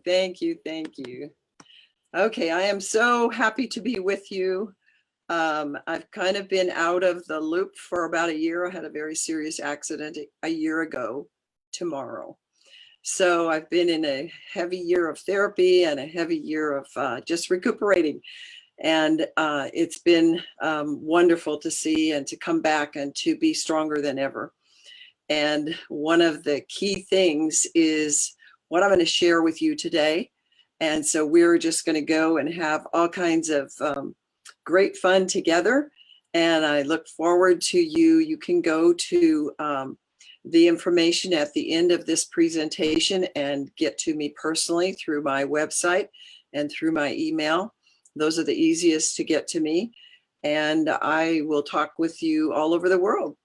Thank you. Thank you. Okay, I am so happy to be with you. I've kind of been out of the loop for about a year. I had a very serious accident a year ago tomorrow. So I've been in a heavy year of therapy and a heavy year of just recuperating. And it's been wonderful to see and to come back and to be stronger than ever. And one of the key things is what I'm going to share with you today. And so we're just going to go and have all kinds of great fun together. And I look forward to you. You can go to the information at the end of this presentation and get to me personally through my website and through my email. Those are the easiest to get to me. And I will talk with you all over the world.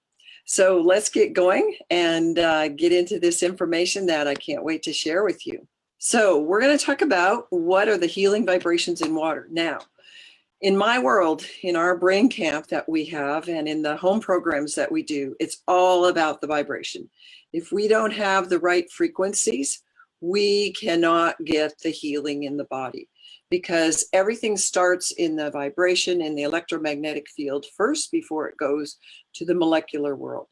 So let's get going and get into this information that I can't wait to share with you. So we're going to talk about what are the healing vibrations in water. Now, in my world, in our brain camp that we have and in the home programs that we do, it's all about the vibration. If we don't have the right frequencies, we cannot get the healing in the body, because everything starts in the vibration in the electromagnetic field first before it goes to the molecular world.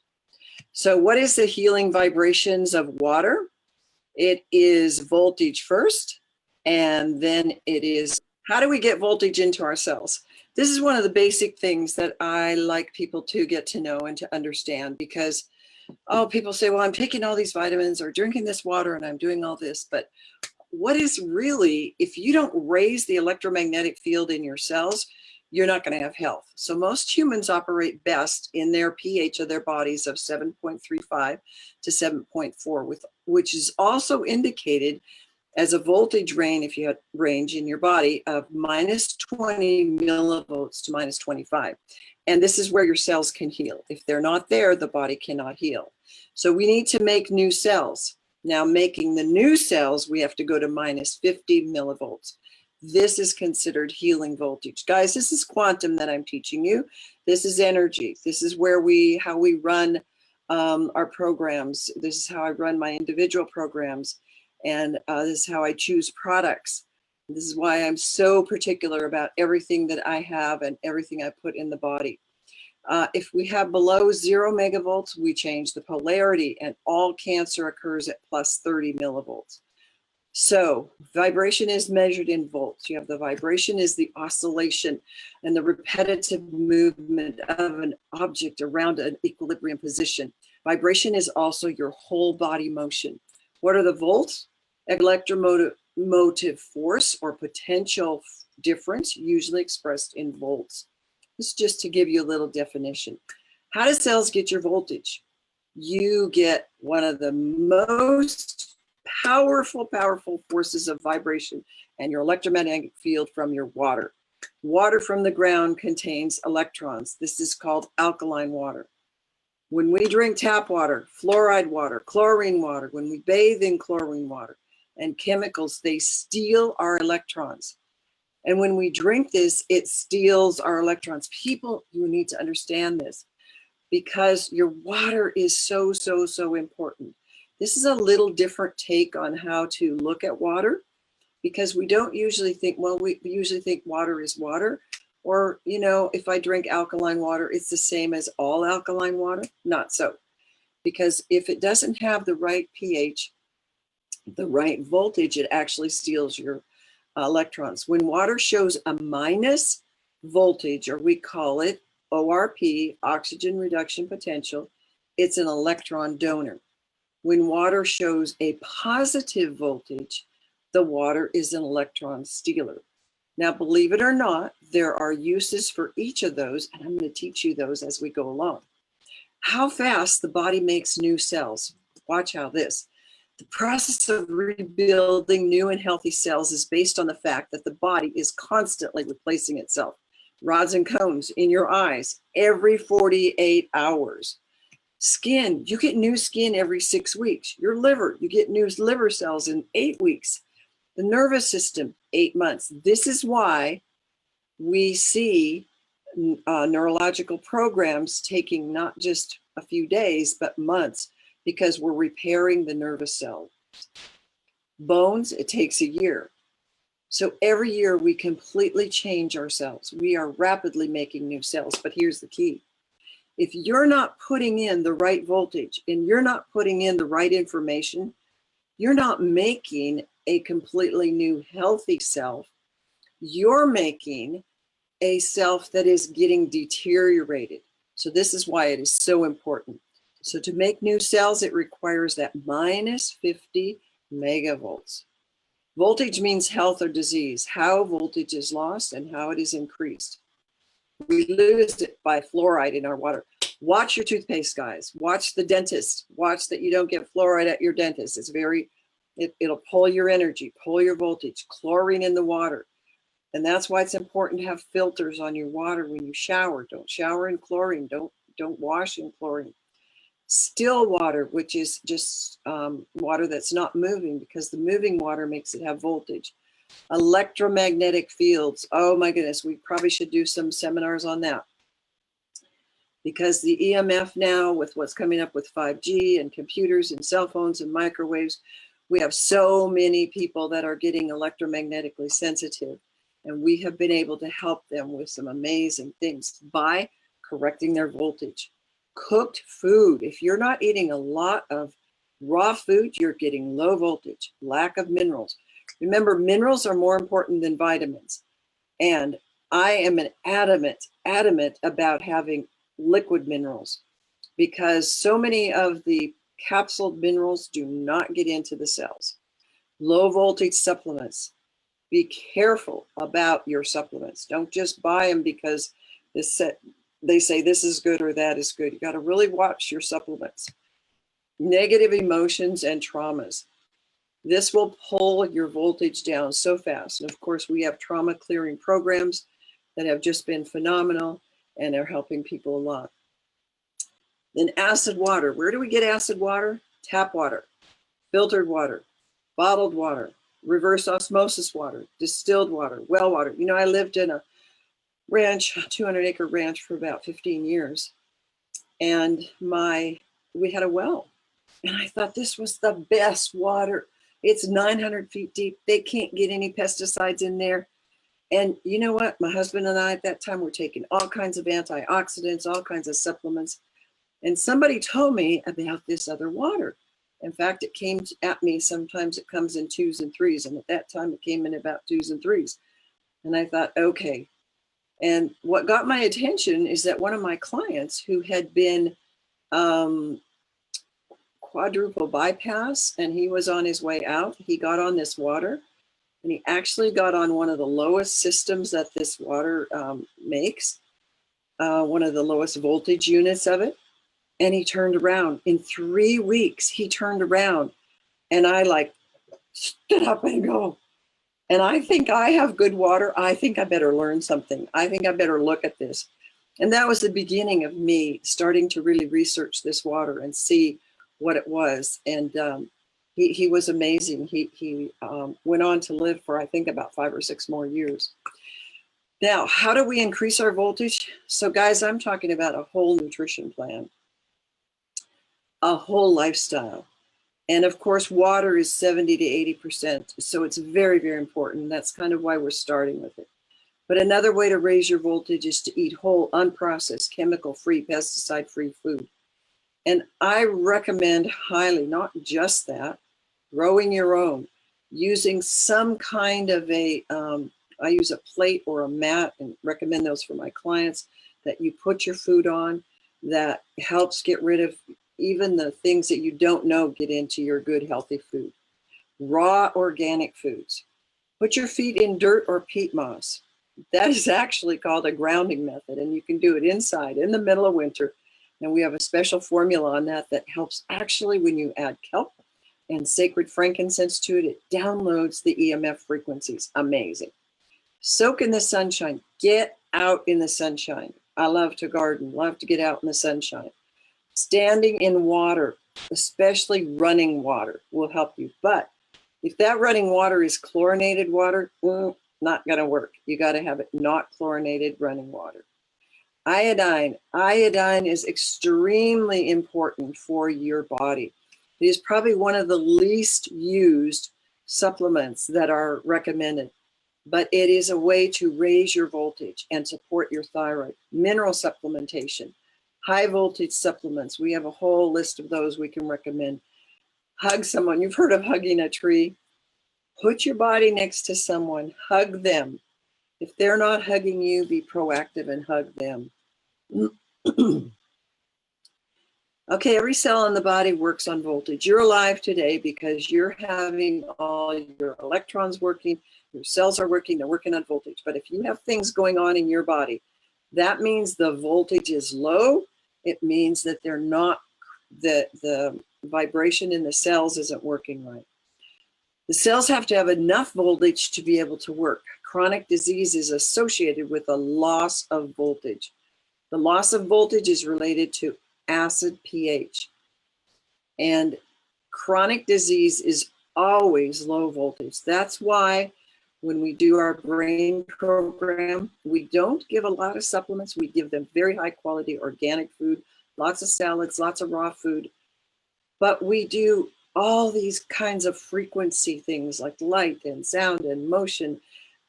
So what is the healing vibrations of water? It is voltage first, and then it is how do we get voltage into our cells? This is one of the basic things that I like people to get to know and to understand, because people say, well, I'm taking all these vitamins or drinking this water and I'm doing all this, but what is really, if you don't raise the electromagnetic field in your cells, you're not going to have health. So most humans operate best in their pH of their bodies of 7.35 to 7.4, which is also indicated as a voltage range, if you have range in your body of minus 20 millivolts to minus 25. And this is where your cells can heal. If they're not there, the body cannot heal. So we need to make new cells. Now, making the new cells, we have to go to minus 50 millivolts. This is considered healing voltage. Guys, this is quantum that I'm teaching you. This is energy. This is where how we run our programs. This is how I run my individual programs. And this is how I choose products. This is why I'm so particular about everything that I have and everything I put in the body. If we have below 0 megavolts, we change the polarity, and all cancer occurs at plus 30 millivolts. So vibration is measured in volts. You have the vibration is the oscillation and the repetitive movement of an object around an equilibrium position. Vibration is also your whole body motion. What are the volts? Electromotive force or potential difference, usually expressed in volts. This is just to give you a little definition. How do cells get your voltage? You get one of the most powerful forces of vibration and your electromagnetic field from your water. Water from the ground contains electrons. This is called alkaline water. When we drink tap water, fluoride water, chlorine water, when we bathe in chlorine water and chemicals, they steal our electrons. And when we drink this, it steals our electrons. People, you need to understand this, because your water is so important. This is a little different take on how to look at water, because we don't usually think, well, we usually think water is water. Or, you know, if I drink alkaline water, it's the same as all alkaline water. Not so. Because if it doesn't have the right pH, the right voltage, it actually steals your electrons. When water shows a minus voltage, or we call it ORP, oxygen reduction potential, it's an electron donor. When water shows a positive voltage, the water is an electron stealer. Now, believe it or not, there are uses for each of those, and I'm going to teach you those as we go along. How fast the body makes new cells. Watch how this. The process of rebuilding new and healthy cells is based on the fact that the body is constantly replacing itself. Rods and cones in your eyes every 48 hours. Skin, you get new skin every 6 weeks. Your liver, you get new liver cells in 8 weeks. The nervous system, 8 months. This is why we see neurological programs taking not just a few days, but months, because we're repairing the nervous cell. Bones, it takes a year. So every year we completely change ourselves. We are rapidly making new cells, but here's the key. If you're not putting in the right voltage and you're not putting in the right information, you're not making a completely new healthy self. You're making a self that is getting deteriorated. So this is why it is so important. So to make new cells, it requires that minus 50 megavolts. Voltage means health or disease, how voltage is lost and how it is increased. We lose it by fluoride in our water. Watch your toothpaste, guys. Watch the dentist. Watch that you don't get fluoride at your dentist. It'll pull your energy, pull your voltage, chlorine in the water. And that's why it's important to have filters on your water when you shower. Don't shower in chlorine. Don't wash in chlorine. Still water, which is just water that's not moving, because the moving water makes it have voltage. Electromagnetic fields. Oh my goodness, we probably should do some seminars on that. Because the EMF now, with what's coming up with 5G and computers and cell phones and microwaves, we have so many people that are getting electromagnetically sensitive. And we have been able to help them with some amazing things by correcting their voltage. Cooked food. If you're not eating a lot of raw food, you're getting low voltage, lack of minerals. Remember, minerals are more important than vitamins. And I am an adamant about having liquid minerals, because so many of the capsuled minerals do not get into the cells. Low voltage supplements. Be careful about your supplements. Don't just buy them because they say this is good or that is good. You got to really watch your supplements. Negative emotions and traumas. This will pull your voltage down so fast. And of course, we have trauma clearing programs that have just been phenomenal and are helping people a lot. Then acid water. Where do we get acid water? Tap water, filtered water, bottled water, reverse osmosis water, distilled water, well water. You know, I lived in a ranch, a 200-acre ranch for about 15 years. And we had a well. And I thought this was the best water. It's 900 feet deep. They can't get any pesticides in there. And you know what? My husband and I at that time were taking all kinds of antioxidants, all kinds of supplements. And somebody told me about this other water. In fact, it came at me. Sometimes it comes in 2s and 3s. And at that time, it came in about 2s and 3s. And I thought, okay. And what got my attention is that one of my clients who had been quadruple bypass, and he was on his way out, he got on this water, and he actually got on one of the lowest systems that this water makes, one of the lowest voltage units of it. And he turned around. In 3 weeks, he turned around. And I like stood up and go, and I think I have good water. I think I better learn something. I think I better look at this. And that was the beginning of me starting to really research this water and see what it was. And he was amazing. He went on to live for, I think, about 5 or 6 more years. Now, how do we increase our voltage? So guys, I'm talking about a whole nutrition plan, a whole lifestyle. And of course, water is 70 to 80%. So it's very, very important. That's kind of why we're starting with it. But another way to raise your voltage is to eat whole, unprocessed, chemical-free, pesticide-free food. And I recommend highly, not just that, growing your own, using some kind of I use a plate or a mat, and recommend those for my clients, that you put your food on, that helps get rid of even the things that you don't know get into your good, healthy food. Raw organic foods. Put your feet in dirt or peat moss. That is actually called a grounding method, and you can do it inside in the middle of winter. And we have a special formula on that helps actually when you add kelp and sacred frankincense to it, it downloads the EMF frequencies. Amazing. Soak in the sunshine. Get out in the sunshine. I love to garden, love to get out in the sunshine. Standing in water, especially running water, will help you. But if that running water is chlorinated water, not going to work. You got to have it not chlorinated running water. Iodine. Iodine is extremely important for your body. It is probably one of the least used supplements that are recommended, but it is a way to raise your voltage and support your thyroid. Mineral supplementation, high voltage supplements. We have a whole list of those we can recommend. Hug someone. You've heard of hugging a tree. Put your body next to someone. Hug them. If they're not hugging you, be proactive and hug them. Okay, every cell in the body works on voltage. You're alive today because you're having all your electrons working, your cells are working, they're working on voltage. But if you have things going on in your body, that means the voltage is low. It means that they're not, the vibration in the cells isn't working right. The cells have to have enough voltage to be able to work. Chronic disease is associated with a loss of voltage. The loss of voltage is related to acid pH. And chronic disease is always low voltage. That's why when we do our brain program, we don't give a lot of supplements. We give them very high quality organic food, lots of salads, lots of raw food. But we do all these kinds of frequency things like light and sound and motion.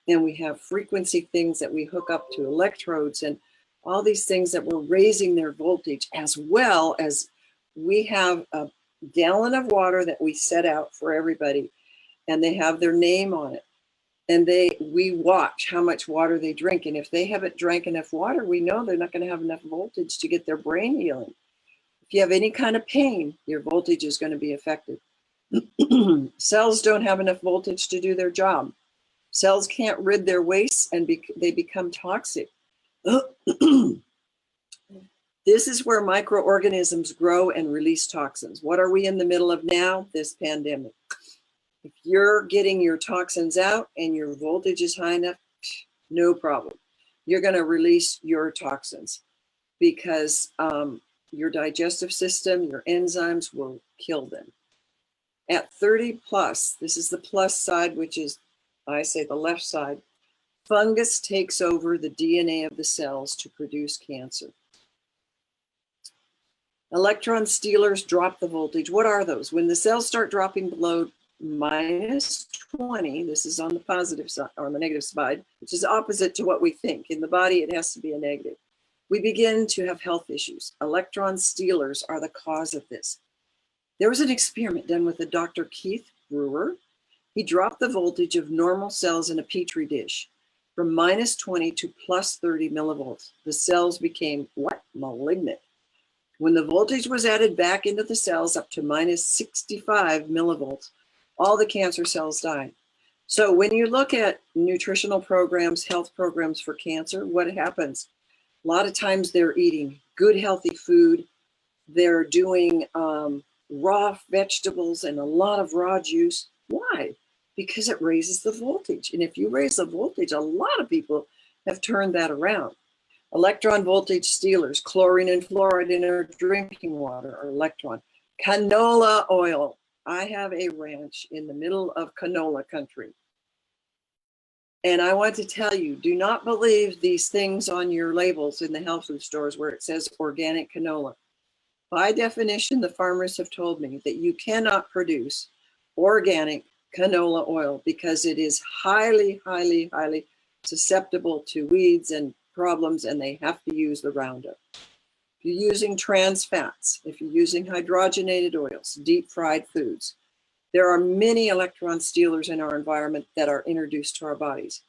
And we have frequency things that we hook up to electrodes and all these things that we're raising their voltage, as well as we have a gallon of water that we set out for everybody, and they have their name on it. And we watch how much water they drink. And if they haven't drank enough water, we know they're not going to have enough voltage to get their brain healing. If you have any kind of pain, your voltage is going to be affected. Cells don't have enough voltage to do their job. Cells can't rid their waste and they become toxic. This is where microorganisms grow and release toxins. What are we in the middle of now? This pandemic. If you're getting your toxins out and your voltage is high enough, no problem. You're going to release your toxins because your digestive system, your enzymes will kill them. At 30 plus, this is the plus side, which is, I say the left side, fungus takes over the DNA of the cells to produce cancer. Electron stealers drop the voltage. What are those? When the cells start dropping below minus 20, this is on the positive side or on the negative side, which is opposite to what we think. In the body, it has to be a negative. We begin to have health issues. Electron stealers are the cause of this. There was an experiment done with a Dr. Keith Brewer. He dropped the voltage of normal cells in a petri dish from minus 20 to plus 30 millivolts. The cells became what? Malignant. When the voltage was added back into the cells up to minus 65 millivolts, all the cancer cells died. So when you look at nutritional programs, health programs for cancer, what happens? A lot of times they're eating good, healthy food. They're doing raw vegetables and a lot of raw juice. Why? Because it raises the voltage. And if you raise the voltage, a lot of people have turned that around. Electron voltage stealers, chlorine and fluoride in our drinking water or electron. Canola oil. I have a ranch in the middle of canola country. And I want to tell you, do not believe these things on your labels in the health food stores where it says organic canola. By definition, the farmers have told me that you cannot produce organic canola oil because it is highly, highly, highly susceptible to weeds and problems, and they have to use the Roundup. If you're using trans fats, if you're using hydrogenated oils, deep fried foods, there are many electron stealers in our environment that are introduced to our bodies.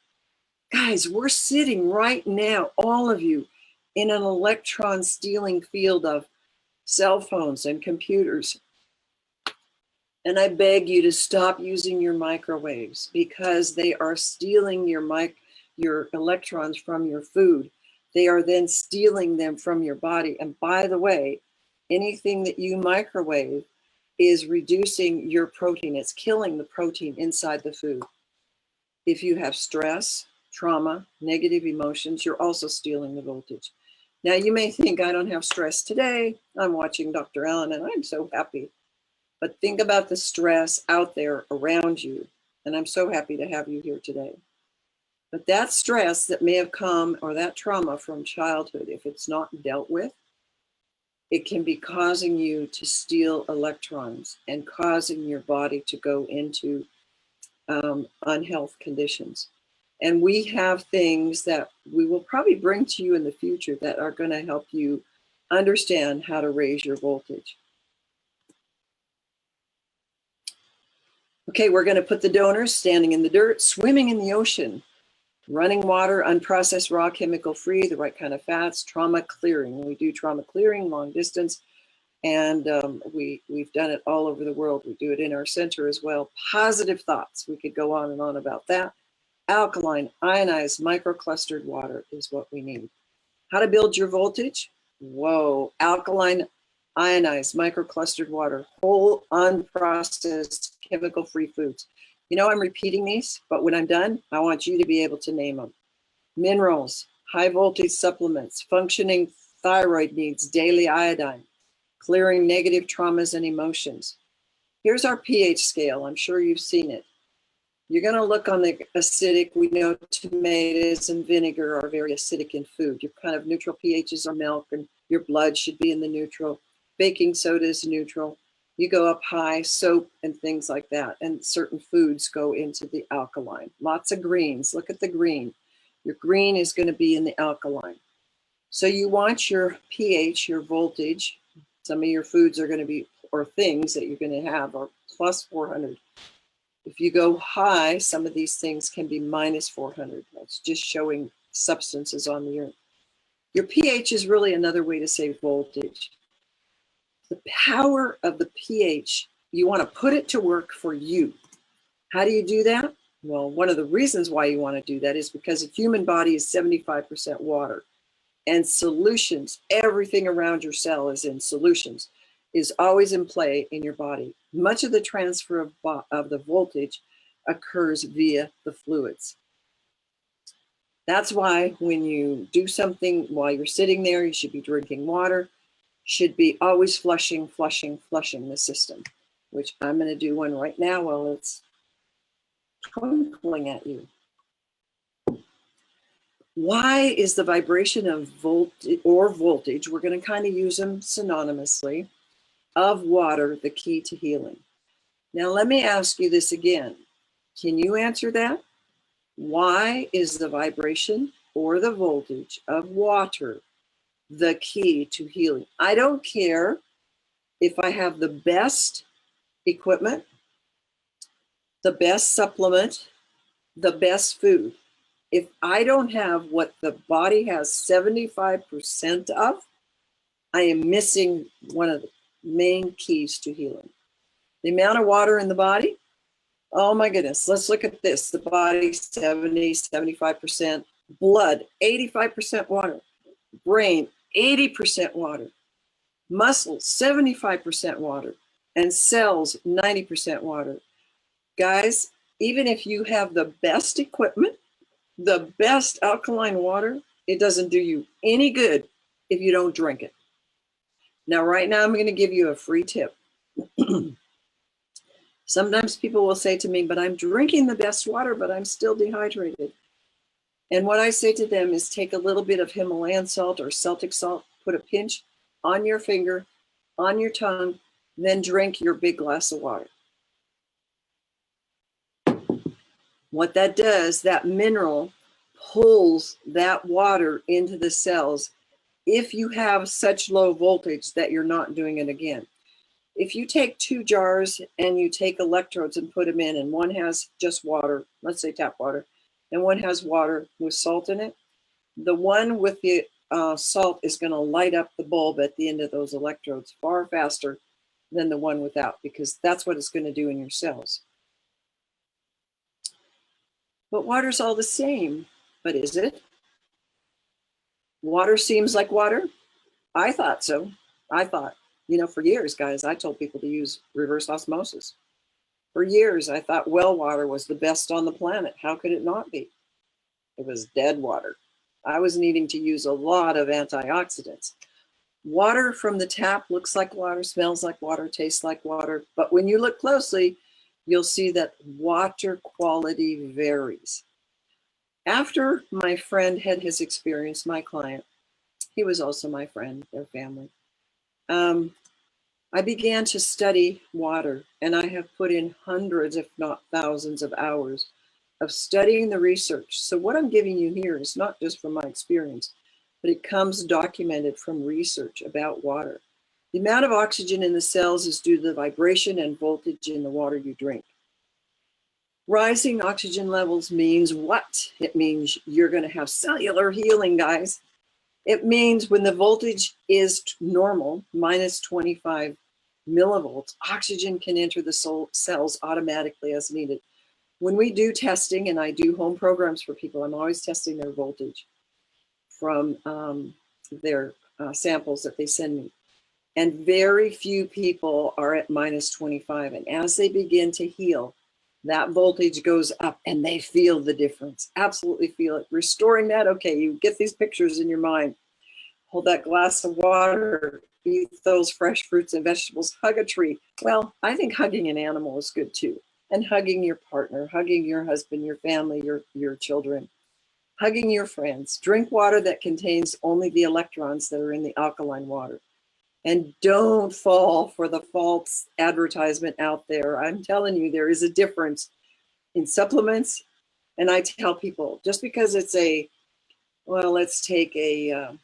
Guys, we're sitting right now, all of you, in an electron stealing field of cell phones and computers. And I beg you to stop using your microwaves because they are stealing your electrons from your food. They are then stealing them from your body. And by the way, anything that you microwave is reducing your protein. It's killing the protein inside the food. If you have stress, trauma, negative emotions, you're also stealing the voltage. Now you may think I don't have stress today. I'm watching Dr. Ellen and I'm so happy. But think about the stress out there around you. And I'm so happy to have you here today. But that stress that may have come or that trauma from childhood, if it's not dealt with, it can be causing you to steal electrons and causing your body to go into unhealth conditions. And we have things that we will probably bring to you in the future that are going to help you understand how to raise your voltage. Okay, we're going to put the donors standing in the dirt, swimming in the ocean, running water, unprocessed, raw, chemical free, the right kind of fats, trauma clearing. We do trauma clearing, long distance, and we've done it all over the world. We do it in our center as well. Positive thoughts. We could go on and on about that. Alkaline, ionized, microclustered water is what we need. How to build your voltage? Whoa, alkaline, ionized, microclustered water, whole, unprocessed, chemical-free foods. You know, I'm repeating these, but when I'm done, I want you to be able to name them. Minerals, high voltage supplements, functioning thyroid needs, daily iodine, clearing negative traumas and emotions. Here's our pH scale. I'm sure you've seen it. You're going to look on the acidic. We know tomatoes and vinegar are very acidic in food. Your kind of neutral pHs are milk, and your blood should be in the neutral. Baking soda is neutral. You go up high, soap and things like that. And certain foods go into the alkaline. Lots of greens. Look at the green. Your green is going to be in the alkaline. So you want your pH, your voltage. Some of your foods are going to be, or things that you're going to have, are plus 400. If you go high, some of these things can be minus 400. That's just showing substances on the earth. Your pH is really another way to say voltage. The power of the pH, you want to put it to work for you. How do you do that? Well, one of the reasons why you want to do that is because the human body is 75% water. And solutions, everything around your cell is in solutions, is always in play in your body. Much of the transfer of the voltage occurs via the fluids. That's why when you do something while you're sitting there, you should be drinking water, should be always flushing the system, which I'm going to do one right now while it's twinkling at you. Why is the vibration of voltage, we're going to kind of use them synonymously, of water the key to healing? Now, let me ask you this again. Can you answer that? Why is the vibration or the voltage of water the key to healing? I don't care if I have the best equipment, the best supplement, the best food. If I don't have what the body has 75% of, I am missing one of the main keys to healing. The amount of water in the body, oh my goodness, let's look at this. The body, 75%. Blood, 85% water. Brain, 80% water. Muscles, 75% water. And cells, 90% water. Guys, even if you have the best equipment, the best alkaline water, it doesn't do you any good if you don't drink it. Now, right now, I'm going to give you a free tip. Sometimes people will say to me, but I'm drinking the best water, but I'm still dehydrated. And what I say to them is take a little bit of Himalayan salt or Celtic salt, put a pinch on your finger, on your tongue, then drink your big glass of water. What that does, that mineral pulls that water into the cells if you have such low voltage that you're not doing it again. If you take 2 jars and you take electrodes and put them in, and one has just water, let's say tap water, and one has water with salt in it, the one with the salt is going to light up the bulb at the end of those electrodes far faster than the one without, because that's what it's going to do in your cells. But water's all the same, but is it? Water seems like water? I thought so. I thought, you know, for years, guys, I told people to use reverse osmosis. For years, I thought well water was the best on the planet. How could it not be? It was dead water. I was needing to use a lot of antioxidants. Water from the tap looks like water, smells like water, tastes like water. But when you look closely, you'll see that water quality varies. After my friend had his experience, my client, he was also my friend, their family. I began to study water, and I have put in hundreds, if not thousands of hours of studying the research. So what I'm giving you here is not just from my experience, but it comes documented from research about water. The amount of oxygen in the cells is due to the vibration and voltage in the water you drink. Rising oxygen levels means what? It means you're going to have cellular healing, guys. It means when the voltage is normal, minus 25 millivolts, oxygen can enter the cells automatically as needed. When we do testing, and I do home programs for people, I'm always testing their voltage from their samples that they send me. And very few people are at minus 25. And as they begin to heal, that voltage goes up and they feel the difference. Absolutely feel it. Restoring that, okay, you get these pictures in your mind. Hold that glass of water, eat those fresh fruits and vegetables, hug a tree. Well, I think hugging an animal is good too. And hugging your partner, hugging your husband, your family, your children, hugging your friends. Drink water that contains only the electrons that are in the alkaline water. And don't fall for the false advertisement out there. I'm telling you, there is a difference in supplements. And I tell people, just because it's well, let's take a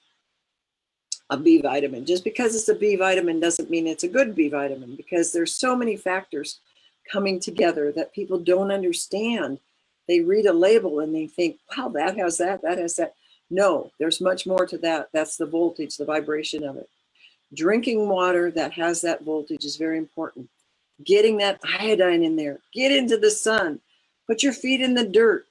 B vitamin. Just because it's a B vitamin doesn't mean it's a good B vitamin, because there's so many factors coming together that people don't understand. They read a label and they think, wow, that has that, that has that. No, there's much more to that. That's the voltage, the vibration of it. Drinking water that has that voltage is very important. Getting that iodine in there. Get into the sun. Put your feet in the dirt.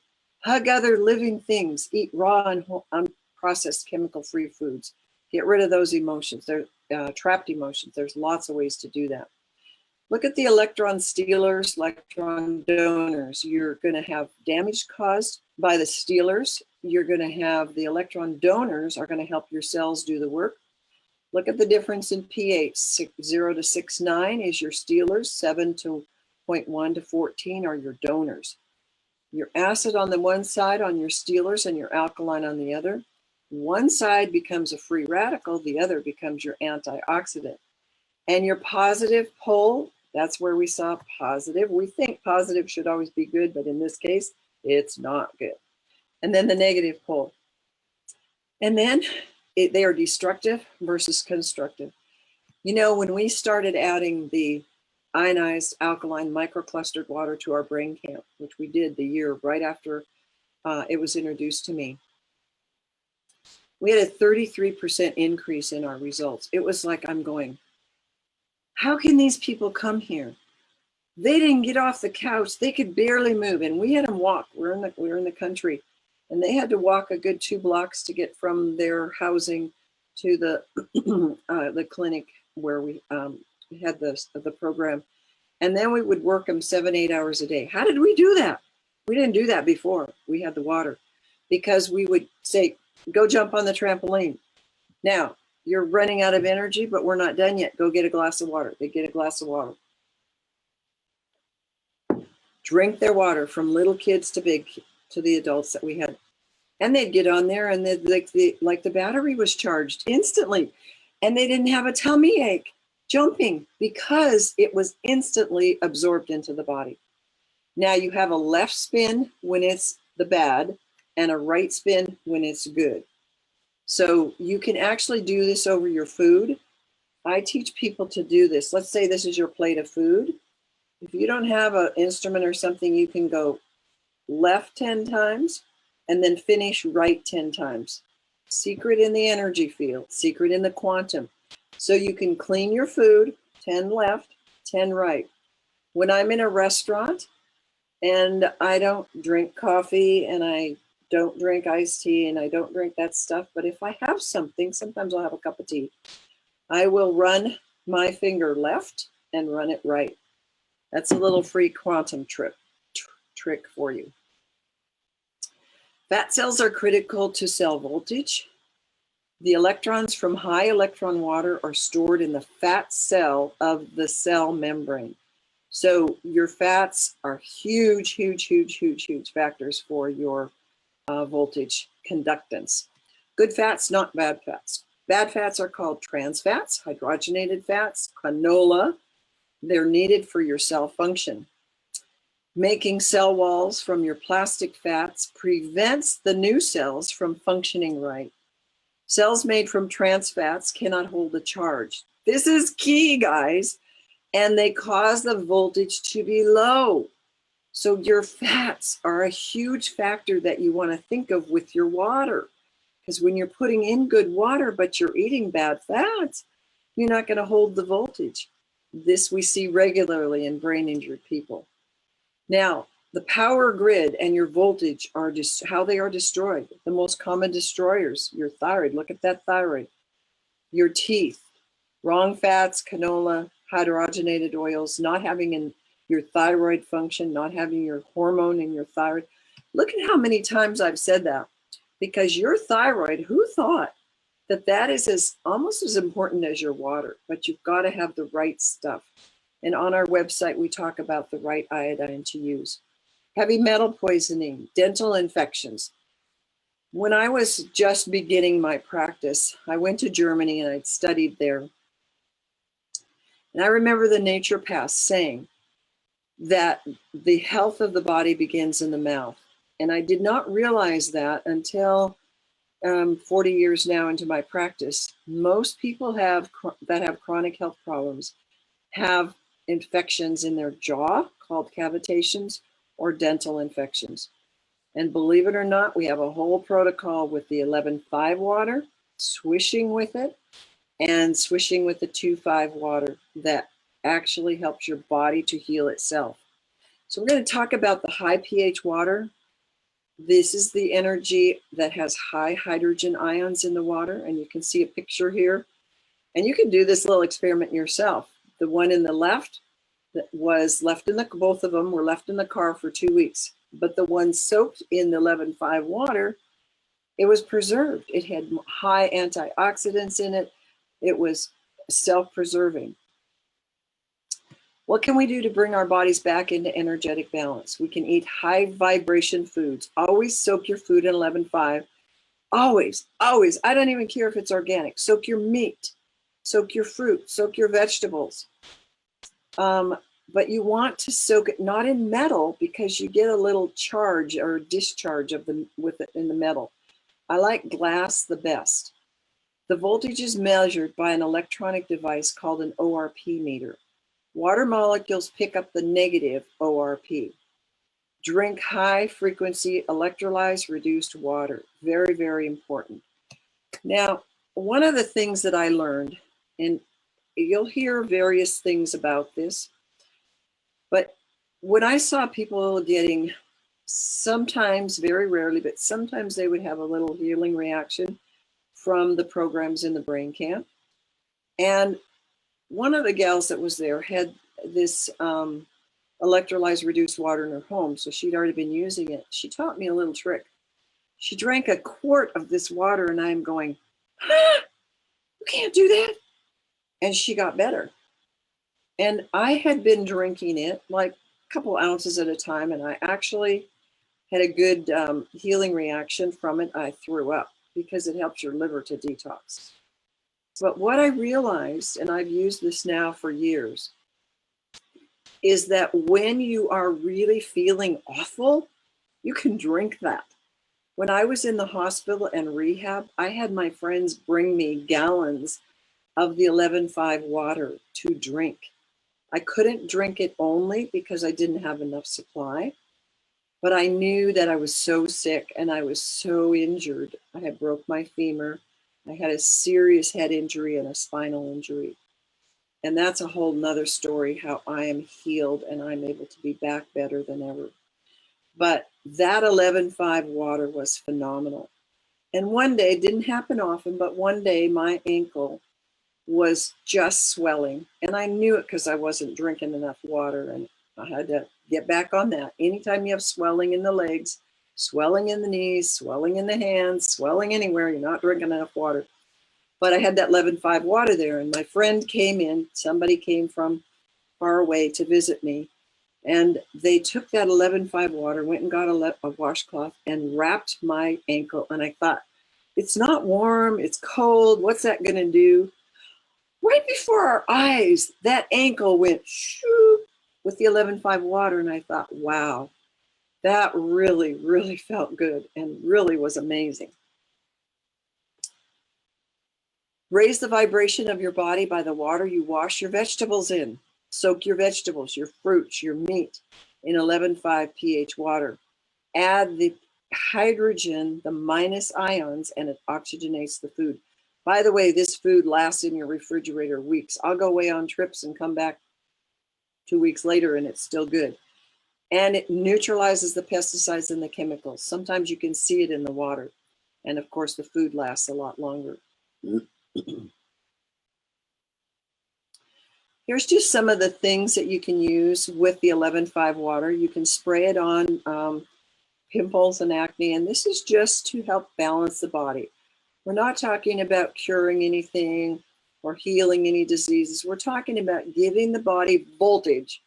Hug other living things. Eat raw and unprocessed chemical-free foods. Get rid of those emotions. They're trapped emotions. There's lots of ways to do that. Look at the electron stealers, electron donors. You're going to have damage caused by the stealers. You're going to have the electron donors are going to help your cells do the work. Look at the difference in pH. 0 to 6.9 is your stealers. 7 to 0.1 to 14 are your donors. Your acid on the one side on your stealers and your alkaline on the other. One side becomes a free radical. The other becomes your antioxidant. And your positive pole, that's where we saw positive. We think positive should always be good, but in this case, it's not good. And then the negative pole. And then they are destructive versus constructive. You know, when we started adding the ionized alkaline microclustered water to our brain camp, which we did the year right after it was introduced to me, we had a 33% increase in our results. It was like, I'm going, how can these people come here? They didn't get off the couch. They could barely move. And we had them walk. We're in the country. And they had to walk a good 2 blocks to get from their housing to the clinic where we had the program. And then we would work them 7-8 hours a day. How did we do that? We didn't do that before we had the water, because we would say, go jump on the trampoline. Now, you're running out of energy, but we're not done yet. Go get a glass of water. They get a glass of water. Drink their water, from little kids to the adults that we had. And they'd get on there and like the battery was charged instantly. And they didn't have a tummy ache jumping, because it was instantly absorbed into the body. Now you have a left spin when it's the bad and a right spin when it's good. So you can actually do this over your food. I teach people to do this. Let's say this is your plate of food. If you don't have an instrument or something, you can go left 10 times and then finish right 10 times. Secret in the energy field, secret in the quantum. So you can clean your food, 10 left, 10 right. When I'm in a restaurant and I don't drink coffee and I don't drink iced tea and I don't drink that stuff, but if I have something, sometimes I'll have a cup of tea. I will run my finger left and run it right. That's a little free quantum trick for you. Fat cells are critical to cell voltage. The electrons from high electron water are stored in the fat cell of the cell membrane. So your fats are huge, huge, huge, huge, huge factors for your voltage conductance. Good fats, not bad fats. Bad fats are called trans fats, hydrogenated fats, canola. They're needed for your cell function. Making cell walls from your plastic fats prevents the new cells from functioning right. Cells made from trans fats cannot hold a charge. This is key, guys, and they cause the voltage to be low. So your fats are a huge factor that you want to think of with your water. Because when you're putting in good water, but you're eating bad fats, you're not going to hold the voltage. This we see regularly in brain injured people. Now, the power grid and your voltage are just how they are destroyed. The most common destroyers, your thyroid, look at that thyroid, your teeth, wrong fats, canola, hydrogenated oils, not having your thyroid function, not having your hormone in your thyroid. Look at how many times I've said that, because your thyroid, who thought that that is almost as important as your water, but you've got to have the right stuff. And on our website, we talk about the right iodine to use. Heavy metal poisoning, dental infections. When I was just beginning my practice, I went to Germany and I'd studied there. And I remember the naturopath saying that the health of the body begins in the mouth. And I did not realize that until 40 years now into my practice. Most people that have chronic health problems have infections in their jaw called cavitations or dental infections. And believe it or not, we have a whole protocol with the 11-5 water, swishing with it, and swishing with the 2-5 water that actually helps your body to heal itself. So we're going to talk about the high pH water. This is the energy that has high hydrogen ions in the water, and you can see a picture here. And you can do this little experiment yourself. The one in the left that was left in both of them were left in the car for 2 weeks. But the one soaked in the 11-5 water, it was preserved. It had high antioxidants in it. It was self-preserving. What can we do to bring our bodies back into energetic balance? We can eat high vibration foods. Always soak your food in 11-5. Always, always. I don't even care if it's organic. Soak your meat, soak your fruit, soak your vegetables. But you want to soak it not in metal, because you get a little charge or discharge in the metal. I like glass the best. The voltage is measured by an electronic device called an ORP meter. Water molecules pick up the negative ORP. Drink high frequency electrolyzed reduced water. Very, very important. Now, one of the things that I learned, and you'll hear various things about this, but when I saw people getting, sometimes, very rarely, but sometimes they would have a little healing reaction from the programs in the brain camp. And one of the gals that was there had this electrolyzed reduced water in her home, so she'd already been using it. She taught me a little trick. She drank a quart of this water, and I'm going, you can't do that. And she got better. And I had been drinking it like a couple ounces at a time, and I actually had a good healing reaction from it. I threw up because it helps your liver to detox. But what I realized, and I've used this now for years, is that when you are really feeling awful, you can drink that. When I was in the hospital and rehab, I had my friends bring me gallons of the 11-5 water to drink. I couldn't drink it only because I didn't have enough supply, but I knew that I was so sick and I was so injured. I had broke my femur. I had a serious head injury and a spinal injury. And that's a whole nother story, how I am healed and I'm able to be back better than ever. But that 11-5 water was phenomenal. And one day, it didn't happen often, but one day my ankle was just swelling. And I knew it because I wasn't drinking enough water, and I had to get back on that. Anytime you have swelling in the legs, swelling in the knees, swelling in the hands, swelling anywhere, you're not drinking enough water. But I had that 11-5 water there, and my friend came in, somebody came from far away to visit me, and they took that 11-5 water, went and got a washcloth and wrapped my ankle. And I thought, it's not warm, it's cold. What's that going to do? Right before our eyes, that ankle went shoo with the 11.5 water. And I thought, wow, that really, really felt good and really was amazing. Raise the vibration of your body by the water you wash your vegetables in. Soak your vegetables, your fruits, your meat in 11.5 pH water. Add the hydrogen, the minus ions, and it oxygenates the food. By the way, this food lasts in your refrigerator weeks. I'll go away on trips and come back 2 weeks later and it's still good. And it neutralizes the pesticides and the chemicals. Sometimes you can see it in the water. And of course, the food lasts a lot longer. Here's just some of the things that you can use with the 11.5 water. You can spray it on pimples and acne, and this is just to help balance the body. We're not talking about curing anything or healing any diseases. We're talking about giving the body voltage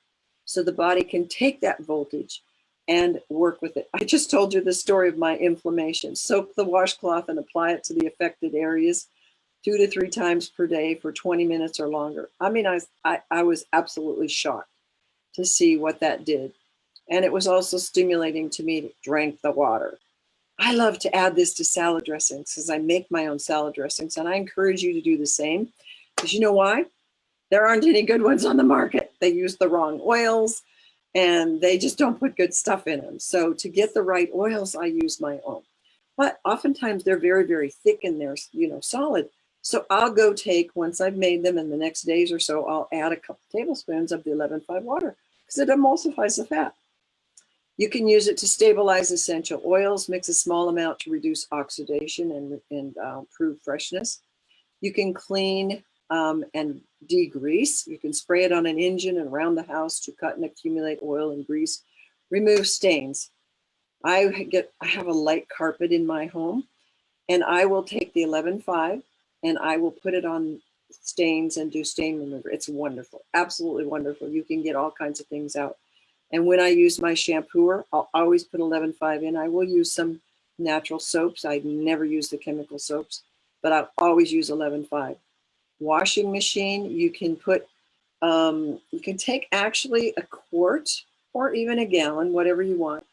so the body can take that voltage and work with it. I just told you the story of my inflammation. Soak the washcloth and apply it to the affected areas 2 to 3 times per day for 20 minutes or longer. I mean, I was absolutely shocked to see what that did. And it was also stimulating to me to drink the water. I love to add this to salad dressings because I make my own salad dressings, and I encourage you to do the same. Because you know why? There aren't any good ones on the market. They use the wrong oils and they just don't put good stuff in them. So to get the right oils, I use my own. But oftentimes they're very, very thick and they're, solid. So I'll go take, once I've made them in the next days or so, I'll add a couple tablespoons of the 11.5 water because it emulsifies the fat. You can use it to stabilize essential oils, mix a small amount to reduce oxidation and improve freshness. You can clean and degrease. You can spray it on an engine and around the house to cut and accumulate oil and grease. Remove stains. I have a light carpet in my home, and I will take the 11.5 and I will put it on stains and do stain remover. It's wonderful, absolutely wonderful. You can get all kinds of things out. And when I use my shampooer, I'll always put 11.5 in. I will use some natural soaps. I never use the chemical soaps, but I'll always use 11.5. Washing machine, you can put, you can take actually a quart or even a gallon, whatever you want,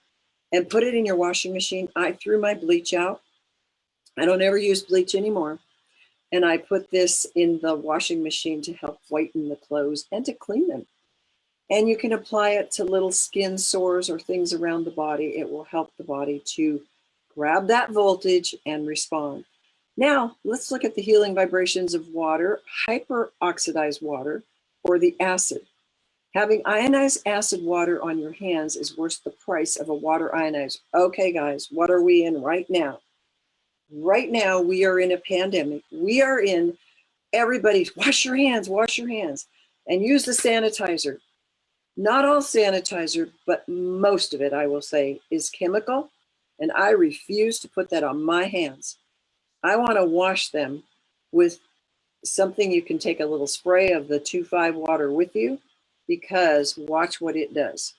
and put it in your washing machine. I threw my bleach out. I don't ever use bleach anymore. And I put this in the washing machine to help whiten the clothes and to clean them. And you can apply it to little skin sores or things around the body. It will help the body to grab that voltage and respond. Now, let's look at the healing vibrations of water, hyperoxidized water, or the acid. Having ionized acid water on your hands is worth the price of a water ionizer. Okay, guys, what are we in right now? Right now, we are in a pandemic. We are in, everybody's wash your hands, and use the sanitizer. Not all sanitizer, but most of it, I will say, is chemical, and I refuse to put that on my hands. I want to wash them with something. You can take a little spray of the 2,5 water with you, because watch what it does.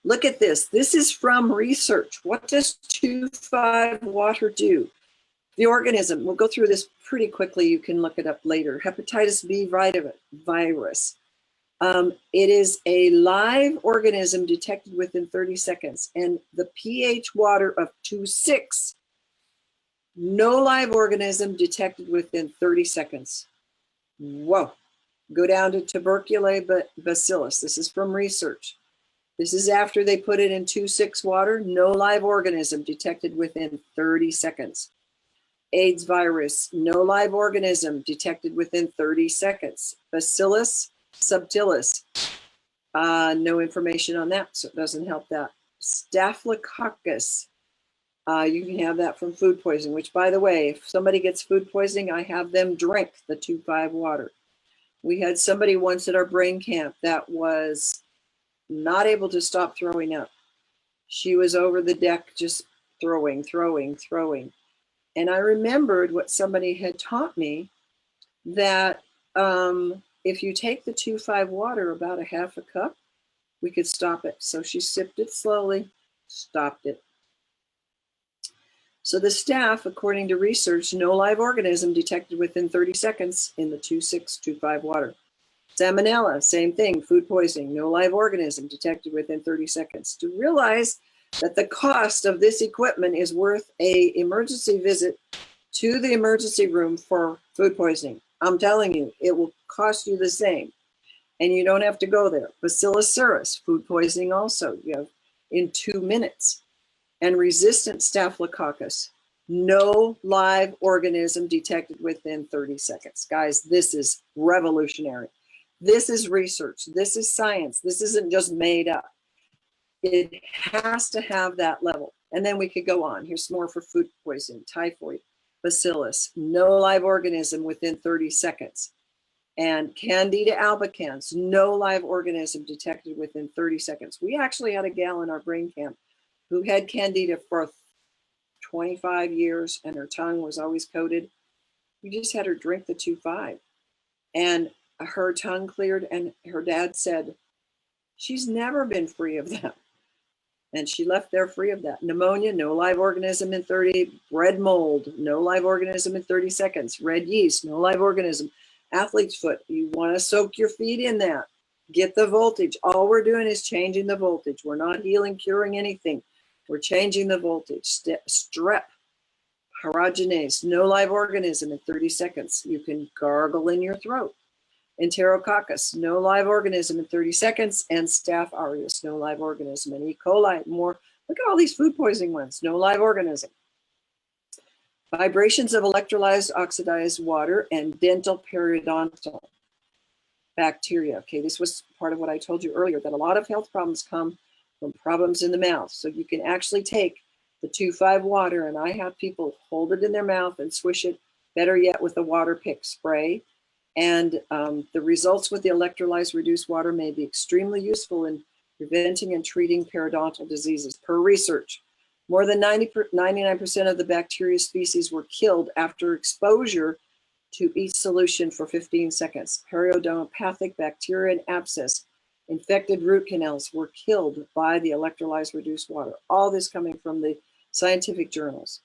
Look at this. This is from research. What does 2,5 water do? The organism, we'll go through this pretty quickly. You can look it up later. Hepatitis B virus. It is a live organism detected within 30 seconds. And the pH water of 2.6, no live organism detected within 30 seconds. Whoa. Go down to tuberculous bacillus. This is from research. This is after they put it in 2.6 water. No live organism detected within 30 seconds. AIDS virus, no live organism detected within 30 seconds. Bacillus subtilis, no information on that, so it doesn't help that. Staphylococcus, you can have that from food poisoning, which, by the way, if somebody gets food poisoning, I have them drink the 2.5 water. We had somebody once at our brain camp that was not able to stop throwing up. She was over the deck just throwing. And I remembered what somebody had taught me, that if you take the 2.5 water, about a half a cup, we could stop it. So she sipped it slowly, stopped it. So the staph, according to research, no live organism detected within 30 seconds in the 2625 water. Salmonella, same thing, food poisoning, no live organism detected within 30 seconds. To realize that the cost of this equipment is worth an emergency visit to the emergency room for food poisoning. I'm telling you, it will cost you the same. And you don't have to go there. Bacillus cereus, food poisoning also, you have in 2 minutes. And resistant staphylococcus, no live organism detected within 30 seconds. Guys, this is revolutionary. This is research. This is science. This isn't just made up. It has to have that level. And then we could go on. Here's more for food poisoning, typhoid, bacillus, no live organism within 30 seconds. And Candida albicans, no live organism detected within 30 seconds. We actually had a gal in our brain camp who had Candida for 25 years and her tongue was always coated. We just had her drink the 2,5 and her tongue cleared, and her dad said, she's never been free of that. And she left there free of that. Pneumonia, no live organism in 30. Bread mold, no live organism in 30 seconds. Red yeast, no live organism. Athlete's foot, you want to soak your feet in that. Get the voltage. All we're doing is changing the voltage. We're not healing, curing anything. We're changing the voltage. Strep, pyogenes, no live organism in 30 seconds. You can gargle in your throat. Enterococcus, no live organism in 30 seconds. And Staph aureus, no live organism. And E. coli, more. Look at all these food poisoning ones, no live organism. Vibrations of electrolyzed oxidized water and dental periodontal bacteria. Okay, this was part of what I told you earlier, that a lot of health problems come from problems in the mouth. So you can actually take the 2,5 water, and I have people hold it in their mouth and swish it, better yet with a water pick spray. And the results with the electrolyzed reduced water may be extremely useful in preventing and treating periodontal diseases. Per research, more than 99% of the bacteria species were killed after exposure to each solution for 15 seconds. Periodontopathic bacteria and abscess, infected root canals were killed by the electrolyzed reduced water. All this coming from the scientific journals.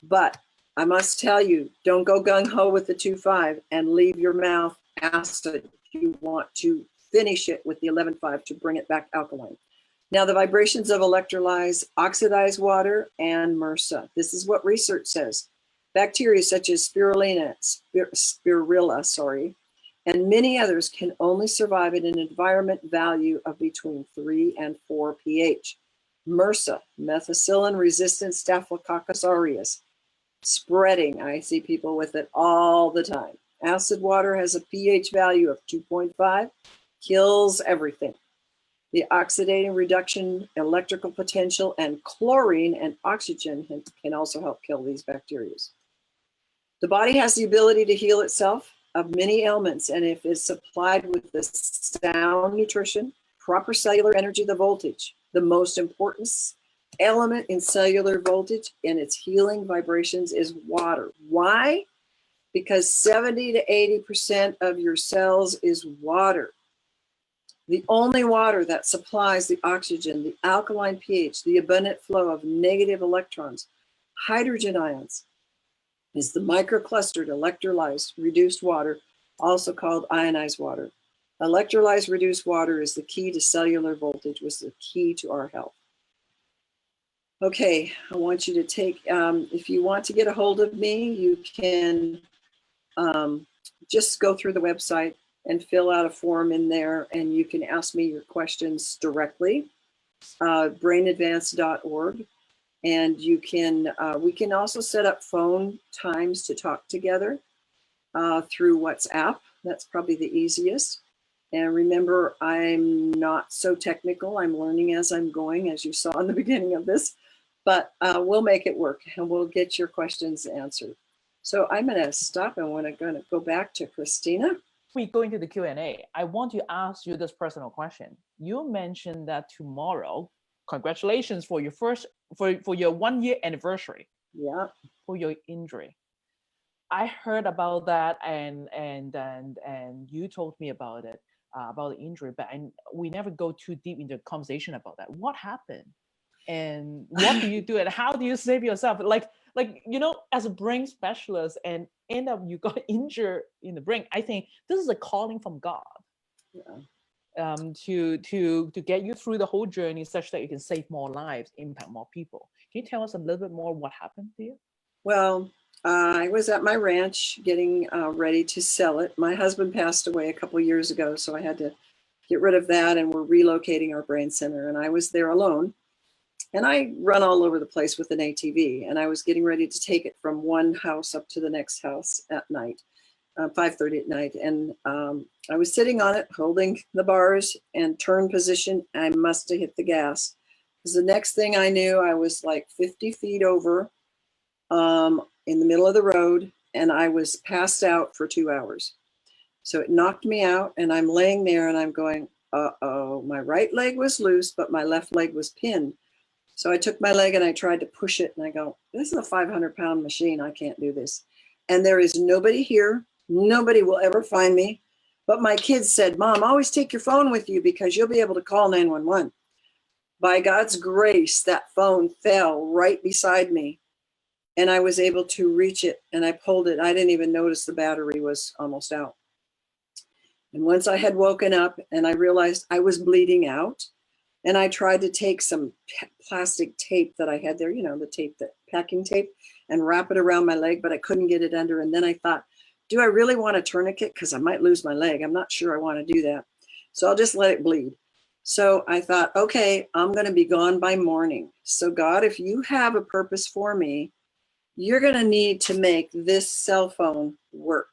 But I must tell you, don't go gung-ho with the 2,5 and leave your mouth acid. You want to finish it with the 11,5 to bring it back alkaline. Now, the vibrations of electrolyzed oxidized water and MRSA. This is what research says. Bacteria such as spirulina, and many others can only survive in an environment value of between 3 and 4 pH. MRSA, methicillin-resistant Staphylococcus aureus, spreading. I see people with it all the time. Acid water has a pH value of 2.5, kills everything. The oxidating reduction, electrical potential, and chlorine and oxygen can also help kill these bacteria. The body has the ability to heal itself of many ailments, and if it's supplied with the sound nutrition, proper cellular energy, the voltage, the most important element in cellular voltage and its healing vibrations is water. Why? Because 70 to 80% of your cells is water. The only water that supplies the oxygen, the alkaline pH, the abundant flow of negative electrons, hydrogen ions, is the microclustered electrolyzed reduced water, also called ionized water. Electrolyzed reduced water is the key to cellular voltage, was the key to our health. Okay, I want you to take, if you want to get a hold of me, you can just go through the website and fill out a form in there, and you can ask me your questions directly, brainadvance.org. And you can, we can also set up phone times to talk together through WhatsApp. That's probably the easiest. And remember, I'm not so technical. I'm learning as I'm going, as you saw in the beginning of this, but we'll make it work and we'll get your questions answered. So I'm going to stop and we're going to go back to Christina. We go into the Q&A. I want to ask you this personal question. You mentioned that tomorrow, congratulations for your for your 1-year anniversary. Yeah. For your injury. I heard about that and you told me about it, about the injury, but we never go too deep into the conversation about that. What happened? And what do you do and how do you save yourself? Like, you know, as a brain specialist and end up you got injured in the brain. I think this is a calling from God. Yeah. To get you through the whole journey such that you can save more lives, impact more people. Can you tell us a little bit more what happened to you? Well, I was at my ranch getting ready to sell it. My husband passed away a couple of years ago, so I had to get rid of that, and we're relocating our brain center. And I was there alone. And I run all over the place with an ATV, and I was getting ready to take it from one house up to the next house at night, 5:30 at night. And I was sitting on it, holding the bars and turn position. I must have hit the gas, because the next thing I knew, I was like 50 feet over in the middle of the road, and I was passed out for 2 hours. So it knocked me out, and I'm laying there and I'm going, uh-oh, my right leg was loose, but my left leg was pinned. So I took my leg and I tried to push it, and I go, this is a 500-pound machine. I can't do this. And there is nobody here. Nobody will ever find me. But my kids said, Mom, always take your phone with you because you'll be able to call 911. By God's grace, that phone fell right beside me, and I was able to reach it, and I pulled it. I didn't even notice the battery was almost out. And once I had woken up and I realized I was bleeding out, and I tried to take some plastic tape that I had there, you know, the tape, the packing tape, and wrap it around my leg, but I couldn't get it under. And then I thought, do I really want a tourniquet? Because I might lose my leg. I'm not sure I want to do that. So I'll just let it bleed. So I thought, okay, I'm going to be gone by morning. So God, if you have a purpose for me, you're going to need to make this cell phone work.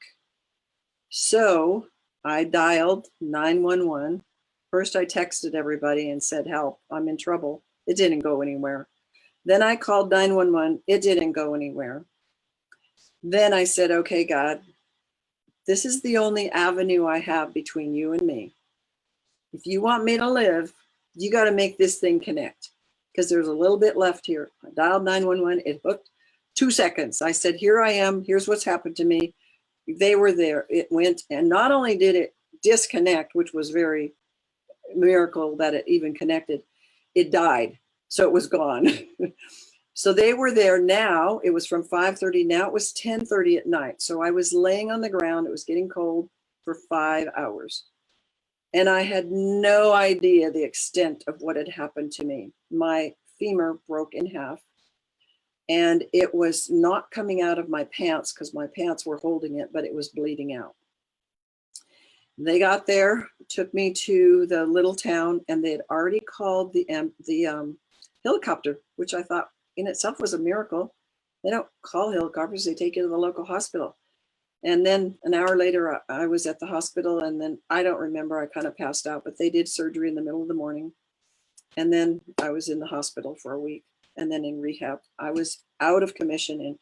So I dialed 911. First, I texted everybody and said, help, I'm in trouble. It didn't go anywhere. Then I called 911. It didn't go anywhere. Then I said, okay, God, this is the only avenue I have between you and me. If you want me to live, you got to make this thing connect, because there's a little bit left here. I dialed 911. It hooked 2 seconds. I said, here I am. Here's what's happened to me. They were there. It went, and not only did it disconnect, which was very miracle that it even connected, it died. So it was gone. So they were there. Now it was from 5:30. Now it was 10:30 at night. So I was laying on the ground. It was getting cold for 5 hours. And I had no idea the extent of what had happened to me. My femur broke in half, and it was not coming out of my pants because my pants were holding it, but it was bleeding out. They got there, took me to the little town, and they had already called the helicopter, which I thought in itself was a miracle. They don't call helicopters, they take you to the local hospital. And then an hour later, I was at the hospital, and then I don't remember, I kind of passed out, but they did surgery in the middle of the morning. And then I was in the hospital for a week, and then in rehab. I was out of commission, and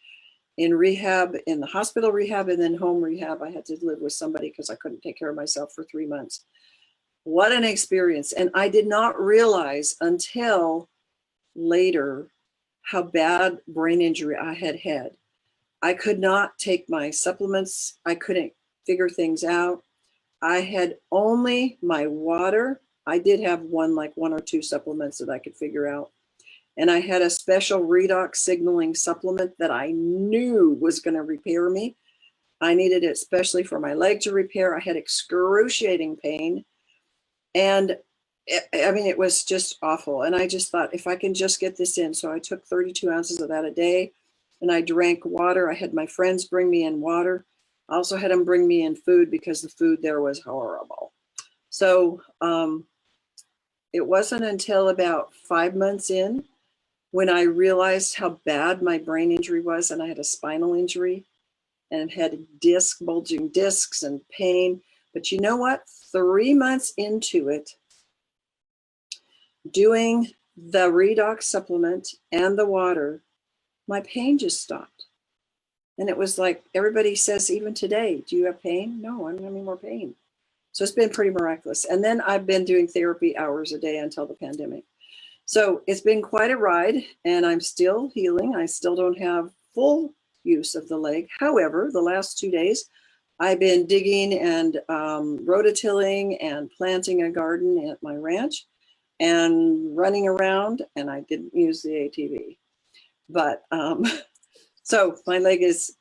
in rehab, in the hospital rehab, and then home rehab. I had to live with somebody because I couldn't take care of myself for 3 months. What an experience. And I did not realize until later how bad brain injury I had had. I could not take my supplements. I couldn't figure things out. I had only my water. I did have one or two supplements that I could figure out. And I had a special redox signaling supplement that I knew was going to repair me. I needed it especially for my leg to repair. I had excruciating pain. And it was just awful. And I just thought, if I can just get this in. So I took 32 ounces of that a day, and I drank water. I had my friends bring me in water. I also had them bring me in food because the food there was horrible. So it wasn't until about 5 months in when I realized how bad my brain injury was, and I had a spinal injury and had bulging discs and pain. But you know what? 3 months into it, doing the redox supplement and the water, my pain just stopped. And it was like everybody says, even today, do you have pain? No, I don't have any more pain. So it's been pretty miraculous. And then I've been doing therapy hours a day until the pandemic. So it's been quite a ride, and I'm still healing. I still don't have full use of the leg. However, the last 2 days, I've been digging and rototilling and planting a garden at my ranch. and running around, and I didn't use the ATV. But so my leg is,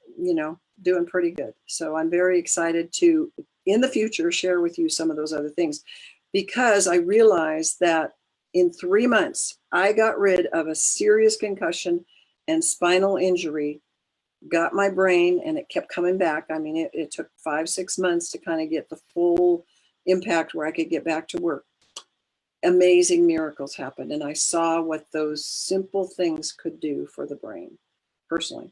doing pretty good. So I'm very excited to, in the future, share with you some of those other things, because I realized that in 3 months, I got rid of a serious concussion and spinal injury, got my brain, and it kept coming back. I mean, it took 5-6 months to kind of get the full impact where I could get back to work. Amazing miracles happened, and I saw what those simple things could do for the brain, personally.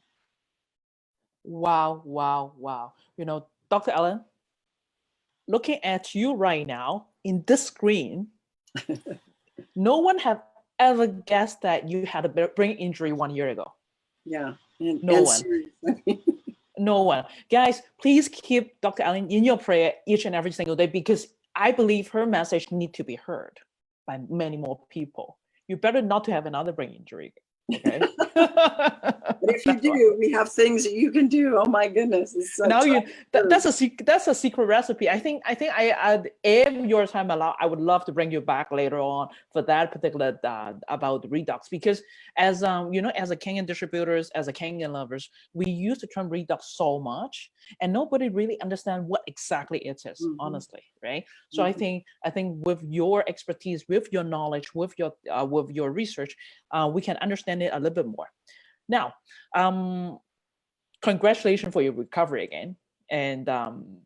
Wow, wow, wow. Dr. Ellen, looking at you right now in this screen, no one have ever guessed that you had a brain injury 1 year ago. Yeah. No one. No one. Guys, please keep Dr. Ellen in your prayer each and every single day, because I believe her message needs to be heard by many more people. You better not to have another brain injury. Okay. But if you do, we have things that you can do. Oh my goodness! Now that's a secret recipe. I think if your time allow, I would love to bring you back later on for that particular about the redux, because as as a Kangen distributors, as a Kangen lovers, we use the term redux so much, and nobody really understand what exactly it is. Honestly, right? So I think with your expertise, with your knowledge, with your research, we can understand it a little bit more. Now, congratulations for your recovery again. And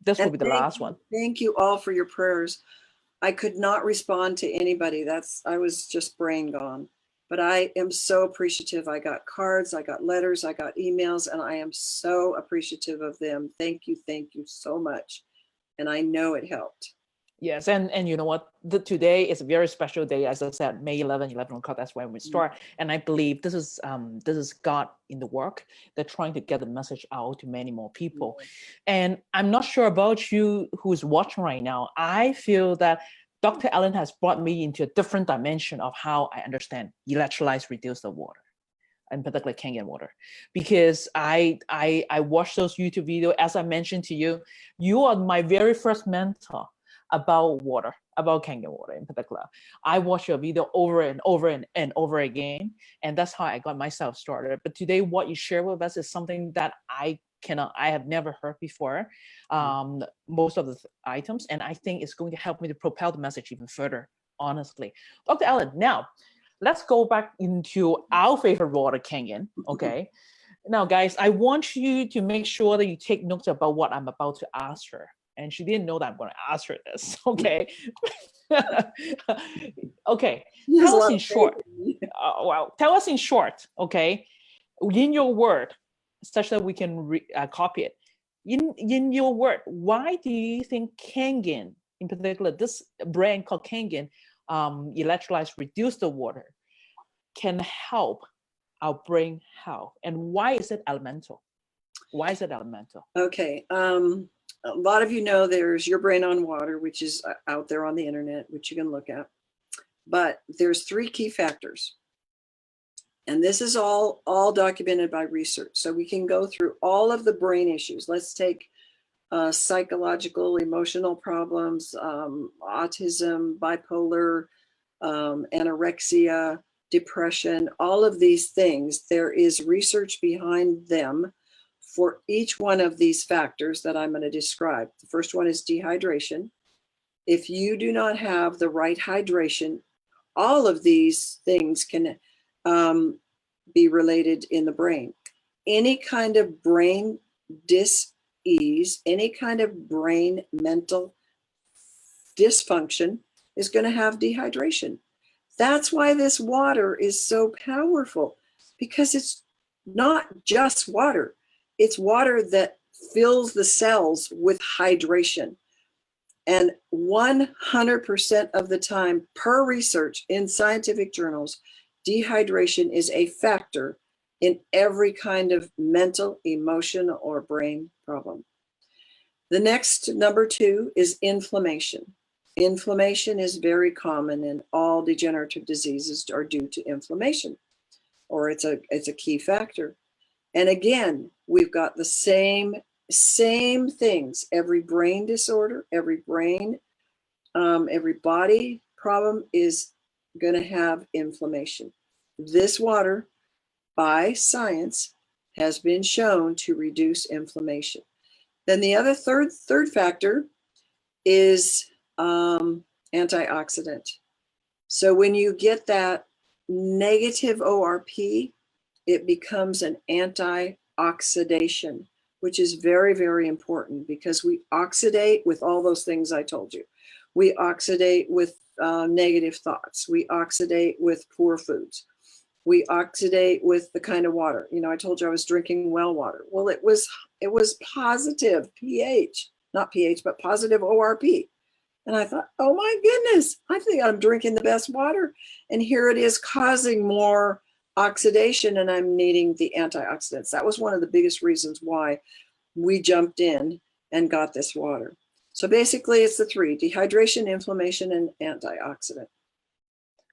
this will be the last one. Thank you all for your prayers. I could not respond to anybody. I was just brain gone. But I am so appreciative. I got cards, I got letters, I got emails, and I am so appreciative of them. Thank you so much. And I know it helped. Yes, and you know what? Today is a very special day. As I said, May 11 o'clock, that's when we start. And I believe this is God in the work. They're trying to get the message out to many more people. And I'm not sure about you who's watching right now. I feel that Dr. Ellen has brought me into a different dimension of how I understand electrolytes reduce the water, and particularly Kangen water, because I watched those YouTube videos. As I mentioned to you, you are my very first mentor about water, about Kangen water in particular. I watched your video over and over and over again, and that's how I got myself started. But today, what you share with us is something that I have never heard before, most of the items, and I think it's going to help me to propel the message even further, honestly. Dr. Ellen, now, let's go back into our favorite water, Kangen, okay? Now, guys, I want you to make sure that you take notes about what I'm about to ask her. And she didn't know that I'm going to ask her this, okay? Okay, tell us in short. Tell us in short, okay? In your word, such that we can copy it. In your word, why do you think Kangen, in particular, this brand called Kangen, electrolytes reduce the water, can help our brain health? And why is it elemental? Why is it elemental? Okay. A lot of you know there's Your Brain on Water, which is out there on the internet, which you can look at. But there's 3 key factors. And this is all documented by research. So we can go through all of the brain issues. Let's take psychological, emotional problems, autism, bipolar, anorexia, depression, all of these things. There is research behind them for each one of these factors that I'm going to describe. The first one is dehydration. If you do not have the right hydration, all of these things can be related in the brain. Any kind of brain dis-ease, any kind of brain mental dysfunction is going to have dehydration. That's why this water is so powerful, because it's not just water. It's water that fills the cells with hydration. And 100% of the time, per research in scientific journals, dehydration is a factor in every kind of mental, emotional, or brain problem. The next, number 2, is inflammation. Inflammation is very common, and all degenerative diseases are due to inflammation, or it's a key factor. And again, we've got the same things. Every brain disorder, every body problem is going to have inflammation. This water, by science, has been shown to reduce inflammation. Then the other third factor is antioxidant. So when you get that negative ORP, it becomes an antioxidation, which is very, very important because we oxidate with all those things I told you. We oxidate with negative thoughts. We oxidate with poor foods. We oxidate with the kind of water. You know, I told you I was drinking well water. Well, it was positive pH, not pH, but positive ORP. And I thought, oh my goodness, I think I'm drinking the best water. And here it is causing more oxidation, and I'm needing the antioxidants. That was one of the biggest reasons why we jumped in and got this water. So basically it's the three: dehydration, inflammation, and antioxidant.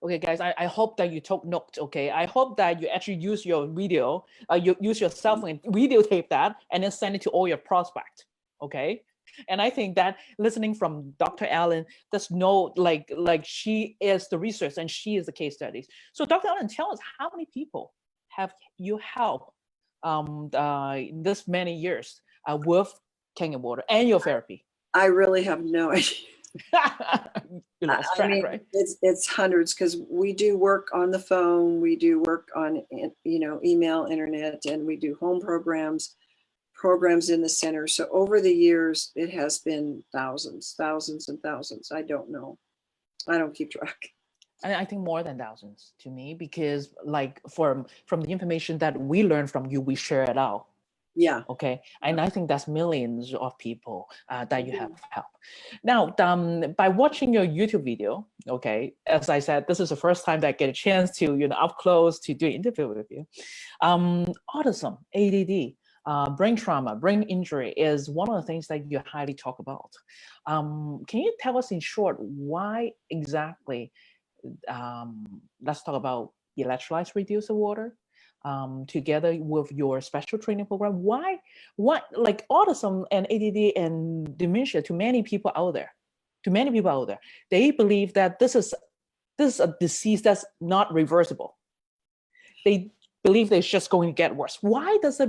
Okay, guys, I hope that you took notes, okay? I hope that you actually use your video, you use your cell phone, videotape that, and then send it to all your prospects, okay? And I think that listening from Dr. Allen, there's no, like she is the research and she is the case studies. So Dr. Allen, tell us, how many people have you helped this many years with Kangen water and your therapy? I really have no idea. You lost track, I mean, right? It's hundreds, because we do work on the phone, we do work on, you know, email, internet, and we do home programs in the center. So over the years, it has been thousands and thousands. I don't know. I don't keep track. I think more than thousands to me, because like from the information that we learn from you, we share it out. Yeah. Okay. And I think that's millions of people that you have helped. Now, by watching your YouTube video, okay, as I said, this is the first time that I get a chance to, you know, up close to do an interview with you. Autism, ADD, brain trauma, brain injury is one of the things that you highly talk about. Can you tell us in short why exactly? Let's talk about electrolytes reduce the water. Together with your special training program, why like autism and ADD and dementia, to many people out there, they believe that this is a disease that's not reversible. They believe that it's just going to get worse. Why does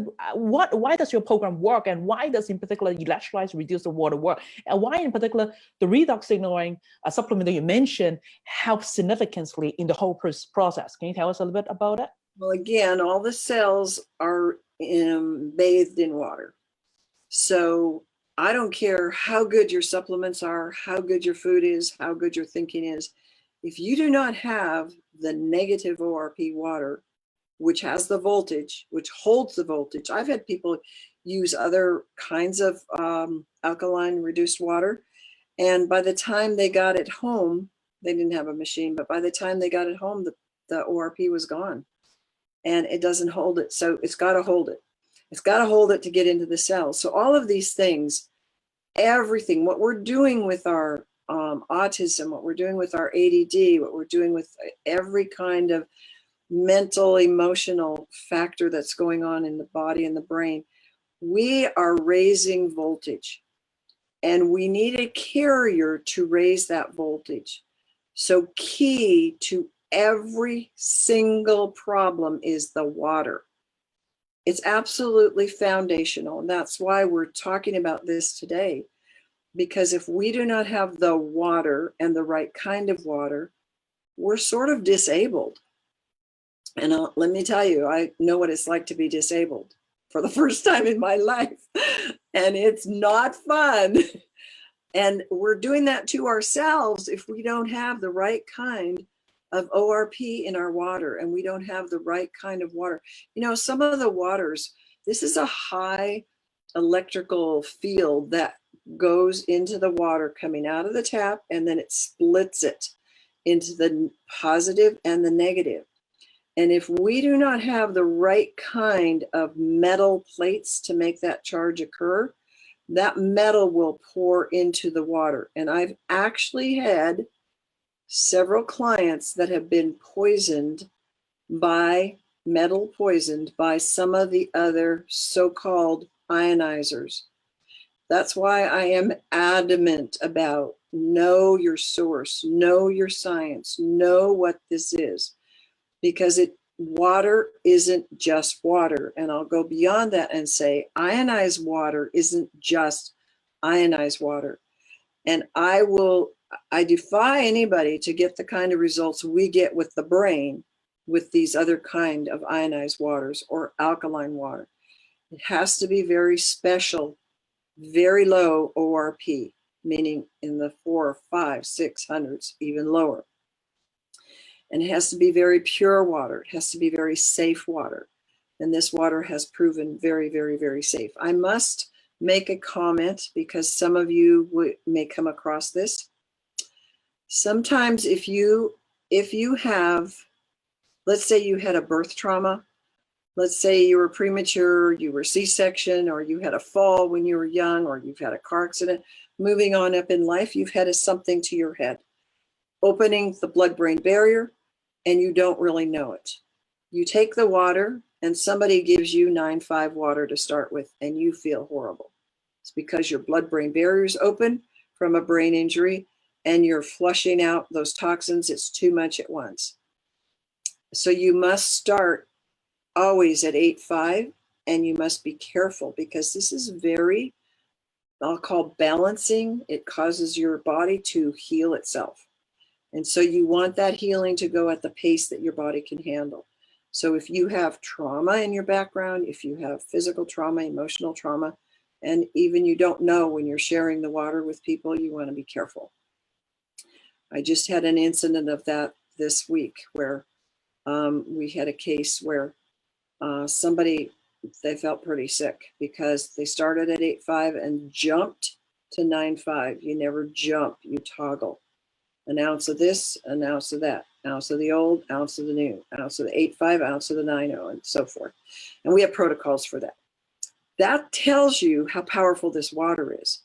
your program work, and why does in particular electrolytes reduce the water work, and why in particular the redox signaling supplement that you mentioned helps significantly in the whole process? Can you tell us a little bit about it? Well, again, all the cells are bathed in water. So I don't care how good your supplements are, how good your food is, how good your thinking is. If you do not have the negative ORP water, which has the voltage, which holds the voltage. I've had people use other kinds of alkaline reduced water. And by the time they got it home, they didn't have a machine, but by the time they got it home, the ORP was gone. And it doesn't hold it. So it's got to hold it. It's got to hold it to get into the cells. So all of these things, everything, what we're doing with our autism, what we're doing with our ADD, what we're doing with every kind of mental, emotional factor that's going on in the body and the brain, we are raising voltage. And we need a carrier to raise that voltage. So key to every single problem is the water. It's absolutely foundational. And that's why we're talking about this today. Because if we do not have the water and the right kind of water, we're sort of disabled. And let me tell you, I know what it's like to be disabled for the first time in my life. And it's not fun. And we're doing that to ourselves if we don't have the right kind of ORP in our water, and we don't have the right kind of water. You know, some of the waters, this is a high electrical field that goes into the water coming out of the tap, and then it splits it into the positive and the negative. And if we do not have the right kind of metal plates to make that charge occur, that metal will pour into the water. And I've actually had several clients that have been poisoned by metal, poisoned by some of the other so-called ionizers. That's why I am adamant about know your source, know your science, know what this is, because water isn't just water. And I'll go beyond that and say ionized water isn't just ionized water. And I defy anybody to get the kind of results we get with the brain with these other kind of ionized waters or alkaline water. It has to be very special, very low ORP, meaning in the 4, 5, 600s, even lower. And it has to be very pure water. It has to be very safe water. And this water has proven very, very, very safe. I must make a comment because some of you may come across this. Sometimes if you have, let's say you had a birth trauma, let's say you were premature, you were C-section, or you had a fall when you were young, or you've had a car accident, moving on up in life, you've had something to your head, opening the blood-brain barrier, and you don't really know it. You take the water and somebody gives you 9-5 water to start with, and you feel horrible. It's because your blood-brain barrier is open from a brain injury and you're flushing out those toxins. It's too much at once. So you must start always at 8-5, and you must be careful because this is very, I'll call balancing. It causes your body to heal itself. And so you want that healing to go at the pace that your body can handle. So if you have trauma in your background, if you have physical trauma, emotional trauma, and even you don't know when you're sharing the water with people, you want to be careful. I just had an incident of that this week where we had a case where somebody, they felt pretty sick because they started at 8-5 and jumped to 9-5. You never jump, you toggle. An ounce of this, an ounce of that, ounce of the old, ounce of the new, ounce of the 8-5, ounce of the 9-0, and so forth. And we have protocols for that. That tells you how powerful this water is.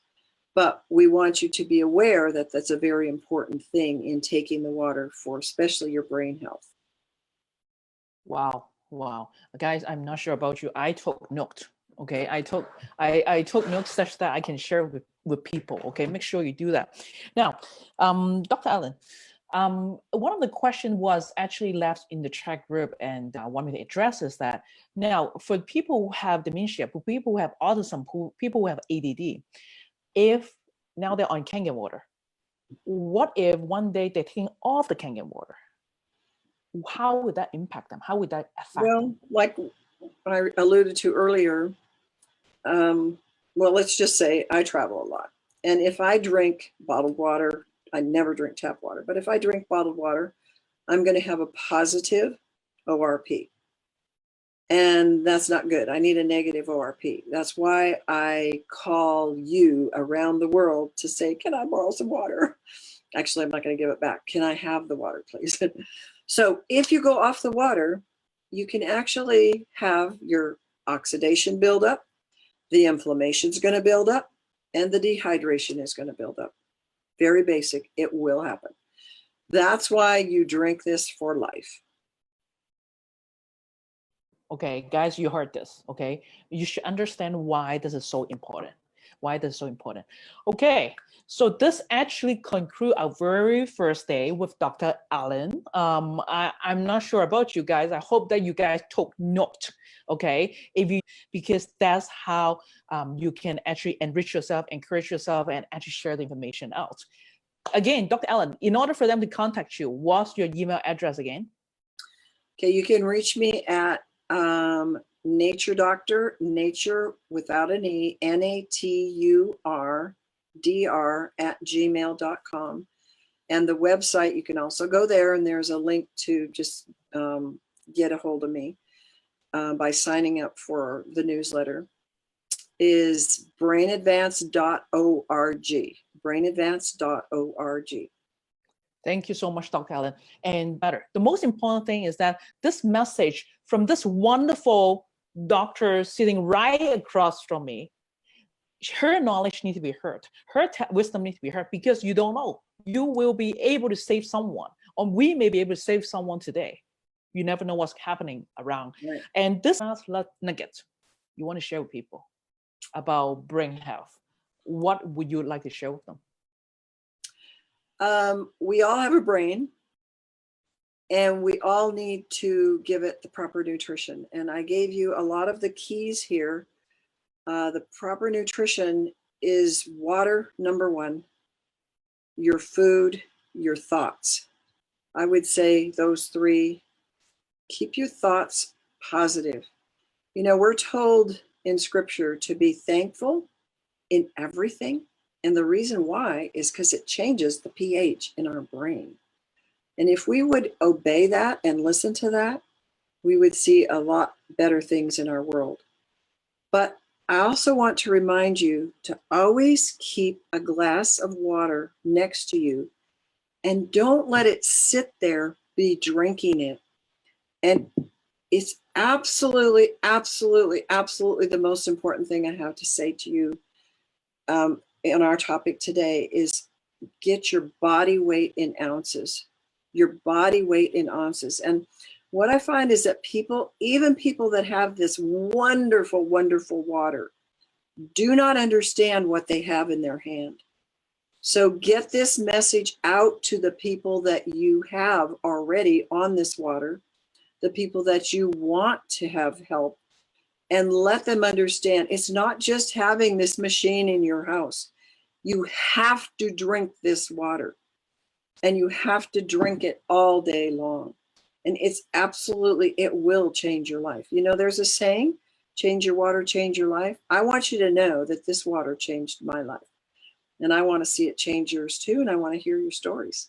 But we want you to be aware that that's a very important thing in taking the water for especially your brain health. Wow. Wow. Guys, I'm not sure about you. I took note. Okay. I took notes such that I can share with people. Okay. Make sure you do that. Now, Dr. Allen, one of the questions was actually left in the chat group, and I want me to address is that now for people who have dementia, for people who have autism, people who have ADD, if now they're on Kangen water, what if one day they're taking off the Kangen water? How would that impact them? How would that affect them? Like I alluded to earlier, well, let's just say I travel a lot. And if I drink bottled water, I never drink tap water, but if I drink bottled water, I'm going to have a positive ORP. And that's not good. I need a negative ORP. That's why I call you around the world to say, can I borrow some water? Actually, I'm not going to give it back. Can I have the water, please? So if you go off the water, you can actually have your oxidation build up, the inflammation is going to build up, and the dehydration is going to build up. Very basic. It will happen. That's why you drink this for life. Okay, guys, you heard this. Okay, you should understand why this is so important. Why this is so important. Okay, so this actually concludes our very first day with Dr. Allen. I'm not sure about you guys. I hope that you guys took note. Okay, because that's how you can actually enrich yourself, encourage yourself, and actually share the information out. Again, Dr. Allen, in order for them to contact you, what's your email address again? Okay, you can reach me at Nature Doctor, nature without an E, NATURDR@gmail.com. And the website, you can also go there, and there's a link to just get a hold of me by signing up for the newsletter, is brainadvance.org, brainadvance.org. Thank you so much, Dr. Allen. And better, the most important thing is that this message from this wonderful doctor sitting right across from me, her knowledge needs to be heard. Her wisdom needs to be heard, because you don't know. You will be able to save someone, or we may be able to save someone today. You never know what's happening around. Right. And this last nugget you want to share with people about brain health, what would you like to share with them? We all have a brain, and we all need to give it the proper nutrition. And I gave you a lot of the keys here. The proper nutrition is water, number one, your food, your thoughts. I would say those three. Keep your thoughts positive. You know, we're told in scripture to be thankful in everything. And the reason why is because it changes the pH in our brain. And if we would obey that and listen to that, we would see a lot better things in our world. But I also want to remind you to always keep a glass of water next to you and don't let it sit there, be drinking it. And it's absolutely, absolutely, absolutely the most important thing I have to say to you on our topic today is get your body weight in ounces, your body weight in ounces. And what I find is that people, even people that have this wonderful, wonderful water, do not understand what they have in their hand. So get this message out to the people that you have already on this water, the people that you want to have help, and let them understand it's not just having this machine in your house. You have to drink this water, and you have to drink it all day long. And it's absolutely, it will change your life. You know, there's a saying, change your water, change your life. I want you to know that this water changed my life. And I want to see it change yours too. And I want to hear your stories.